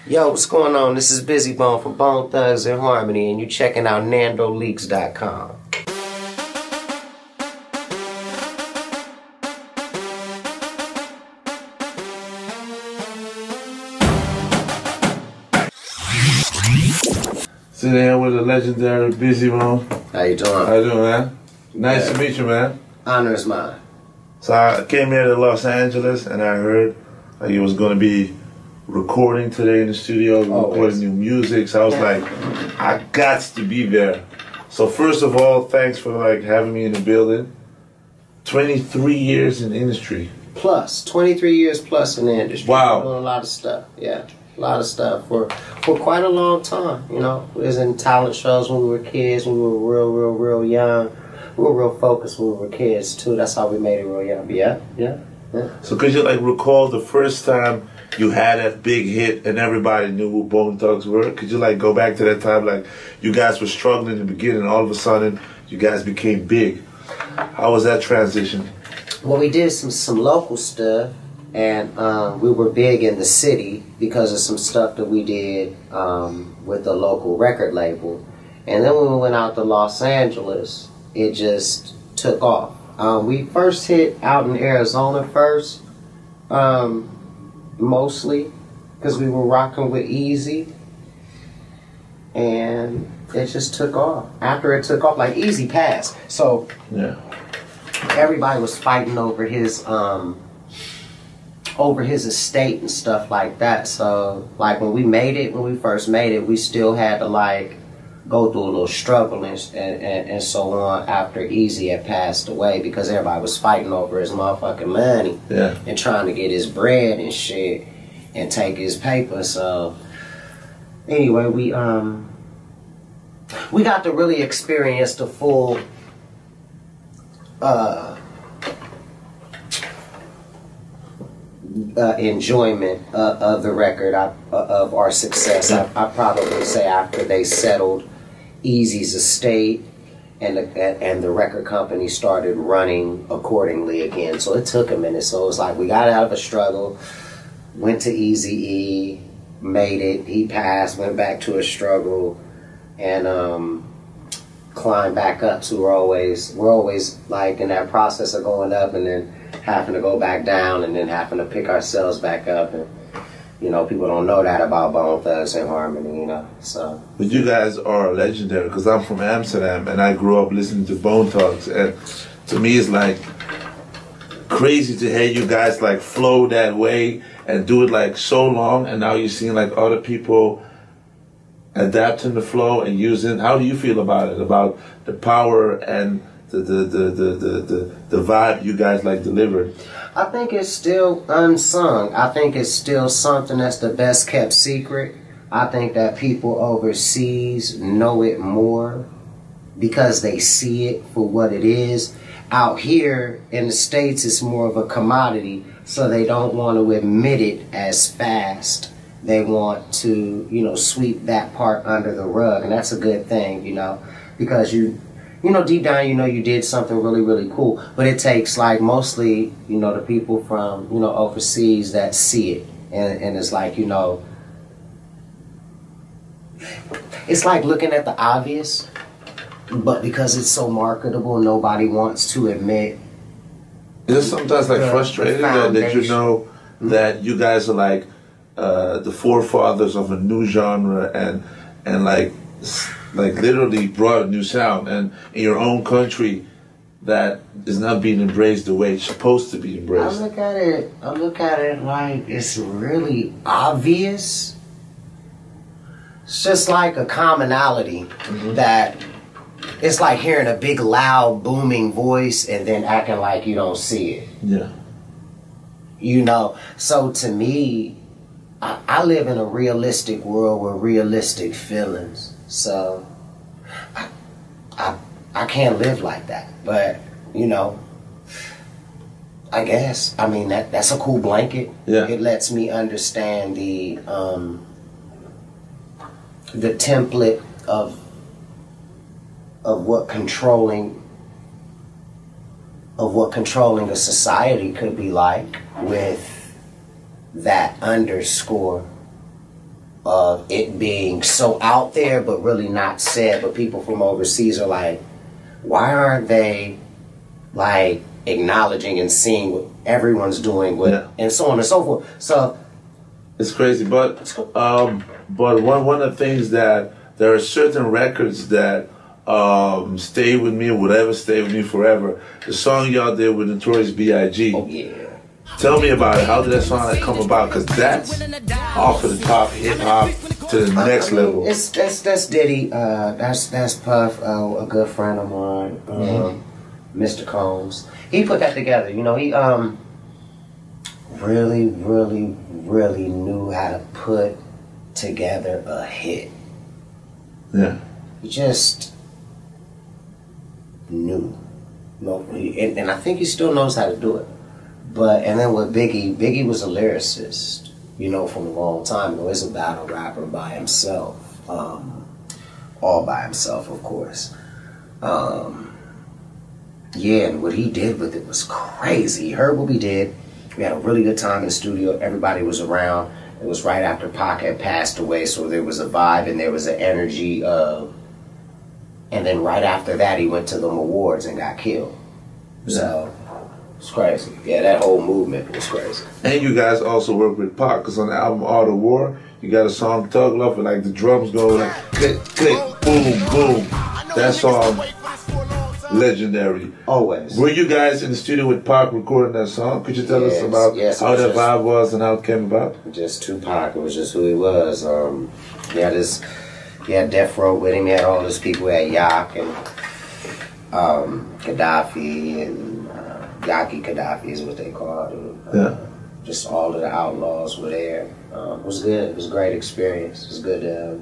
Yo, what's going on? This is Bizzy Bone from Bone Thugs and Harmony, and you checking out NandoLeaks.com. Sitting here with the legendary Bizzy Bone. How you doing? How you doing, man? Nice to meet you, man. Honor is mine. So I came here to Los Angeles, and I heard like you was going to be recording today in the studio, recording new music. So I was like, I got to be there. So first of all, thanks for like having me in the building. 23 years in the industry. Plus, 23 years plus in the industry. Wow. Doing a lot of stuff, yeah. A lot of stuff for quite a long time, you know. We was in talent shows when we were kids, when we were real young. We were real focused when we were kids, too. That's how we made it real young. Yeah. So could you like recall the first time you had that big hit and everybody knew who Bone Thugs were? Could you like go back to that time, like you guys were struggling in the beginning, all of a sudden you guys became big. How was that transition? Well, we did some local stuff, and we were big in the city because of some stuff that we did with the local record label. And then when we went out to Los Angeles, it just took off. We first hit out in Arizona first, mostly, because we were rocking with Easy, and it just took off. After it took off, like Easy passed, so yeah, everybody was fighting over his estate and stuff like that. So like when we first made it, we still had to like go through a little struggle and so on after Easy had passed away, because everybody was fighting over his motherfucking money, yeah, and trying to get his bread and shit and take his paper. So anyway, we got to really experience the full enjoyment of the record, of our success. I probably say after they settled Easy's estate and the record company started running accordingly again. So it took a minute. So it was like we got out of a struggle, went to Eazy-E, made it, he passed, went back to a struggle, and climbed back up. So we're always like in that process of going up and then having to go back down and then having to pick ourselves back up. And you know, people don't know that about Bone Thugs and Harmony, you know. So, but you guys are legendary, because I'm from Amsterdam and I grew up listening to Bone Thugs, and to me it's like crazy to hear you guys like flow that way and do it like so long, and now you're seeing like other people adapting the flow and using. How do you feel about it? About the power and the vibe you guys like delivered? I think it's still unsung. I think it's still something that's the best kept secret. I think that people overseas know it more because they see it for what it is. Out here in the States, it's more of a commodity, so they don't want to admit it as fast. They want to, you know, sweep that part under the rug, and that's a good thing, you know, because you know, deep down, you know, you did something really cool, but it takes like mostly, you know, the people from, you know, overseas that see it, and it's like, you know, it's like looking at the obvious, but because it's so marketable, nobody wants to admit. It's sometimes like frustrating that you know that you guys are like the forefathers of a new genre and like literally brought a new sound, and in your own country that is not being embraced the way it's supposed to be embraced. I look at it like it's really obvious. It's just like a commonality that it's like hearing a big loud booming voice and then acting like you don't see it. Yeah. You know, so to me, I live in a realistic world with realistic feelings. So I can't live like that. But, you know, I guess, I mean, that's a cool blanket. Yeah. It lets me understand the template of what controlling a society could be like with that underscore of it being so out there but really not said, but people from overseas are like, why aren't they like acknowledging and seeing what everyone's doing with, and so on and so forth. So it's crazy, but one of the things that there are certain records that stay with me, whatever stay with me forever. The song y'all did with Notorious B.I.G. Oh yeah. Tell me about it. How did that song come about? Because that's off of the top hip hop to the next level. That's Diddy. That's Puff, a good friend of mine, Mr. Combs. He put that together. You know, he really knew how to put together a hit. Yeah. He just knew. And I think he still knows how to do it. And then with Biggie was a lyricist, you know, from a long time ago. He's a battle rapper by himself. All by himself, of course. Yeah, and what he did with it was crazy. You heard what we did. We had a really good time in the studio. Everybody was around. It was right after Pac had passed away, so there was a vibe and there was an energy of... And then right after that, he went to them awards and got killed. So... It's crazy. Yeah, that whole movement was crazy. And you guys also work with Pac, because on the album Art of War, you got a song Thug Love, and like the drums go like click, click, boom, boom. That song, legendary. Always. Were you guys in the studio with Pac recording that song? Could you tell us about how that vibe was and how it came about? Just Tupac. It was just who he was. He had Death Row with him. He had all those people. He had Yak and Gaddafi and Yaki Gaddafi is what they called him. Just all of the outlaws were there. It was good. It was a great experience. It was good to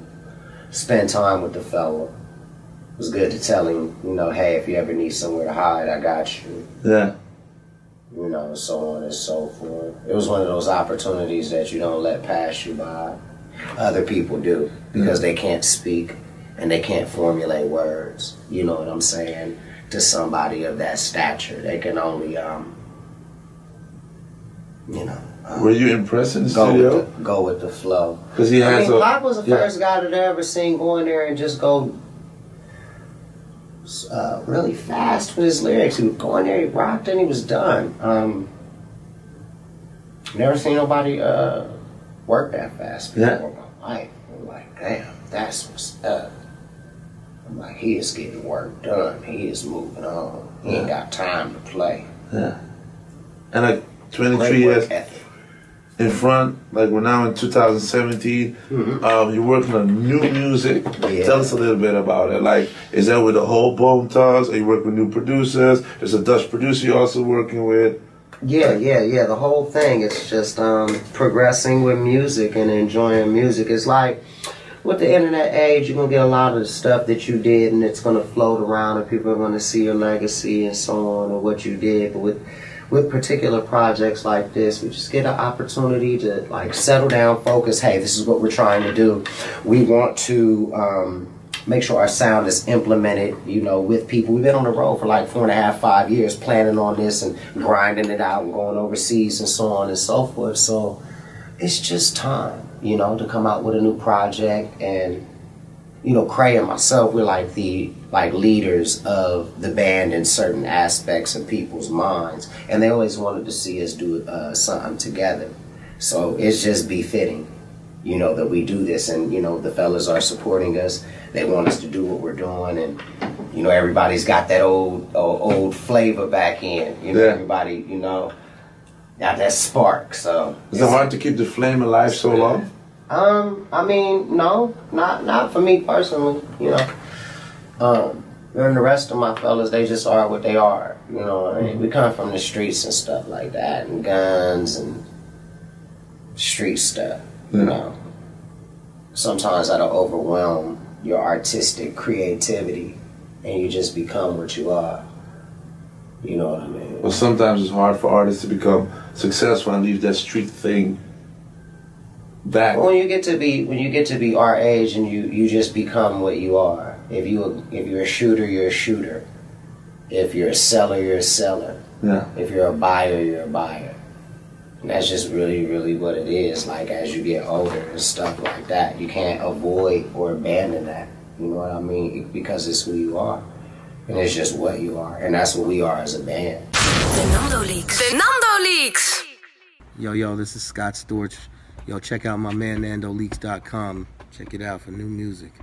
spend time with the fella. It was good to tell him, you know, hey, if you ever need somewhere to hide, I got you. Yeah. You know, so on and so forth. It was one of those opportunities that you don't let pass you by. Other people do, because they can't speak and they can't formulate words. You know what I'm saying? To somebody of that stature, they can only, you know. Were you impressed in the studio? Go with the flow. Because he has Pac was the first guy that I ever seen go in there and just go really fast with his lyrics. He would go in there, he rocked, and he was done. Never seen nobody work that fast before in my life. I'm like, damn, that's what's up. I'm like, he is getting work done. He is moving on. He ain't got time to play. Yeah. And like 23 years in front, like we're now in 2017, you're working on new music. Yeah. Tell us a little bit about it. Like, is that with the whole Bone Talks? Are you working with new producers? There's a Dutch producer you're also working with. Yeah. The whole thing. It's just progressing with music and enjoying music. It's like, with the internet age, you're going to get a lot of the stuff that you did, and it's going to float around, and people are going to see your legacy and so on, or what you did. But with particular projects like this, we just get an opportunity to like settle down, focus. Hey, this is what we're trying to do. We want to make sure our sound is implemented, you know, with people. We've been on the road for like 4.5, 5 years, planning on this and grinding it out and going overseas and so on and so forth. So it's just time, you know, to come out with a new project. And, you know, Kray and myself, we're like the leaders of the band in certain aspects of people's minds, and they always wanted to see us do something together. So it's just befitting, you know, that we do this, and, you know, the fellas are supporting us. They want us to do what we're doing, and, you know, everybody's got that old flavor back in, you know, everybody, you know, got that spark. So is it hard to keep the flame alive so long? I mean, no, not for me personally, you know. And the rest of my fellas, they just are what they are, you know. I mean, we come from the streets and stuff like that, and guns and street stuff, you know. Sometimes that'll overwhelm your artistic creativity, and you just become what you are. You know what I mean? Well, sometimes it's hard for artists to become successful and leave that street thing back. When you get to be our age, and you just become what you are. If you're a shooter, you're a shooter. If you're a seller, you're a seller. Yeah. If you're a buyer, you're a buyer. And that's just really, really what it is. Like, as you get older and stuff like that, you can't avoid or abandon that. You know what I mean? Because it's who you are. And it's just what you are. And that's what we are as a band. The NandoLeaks. The NandoLeaks. Yo, this is Scott Storch. Yo, check out my man NandoLeaks.com. Check it out for new music.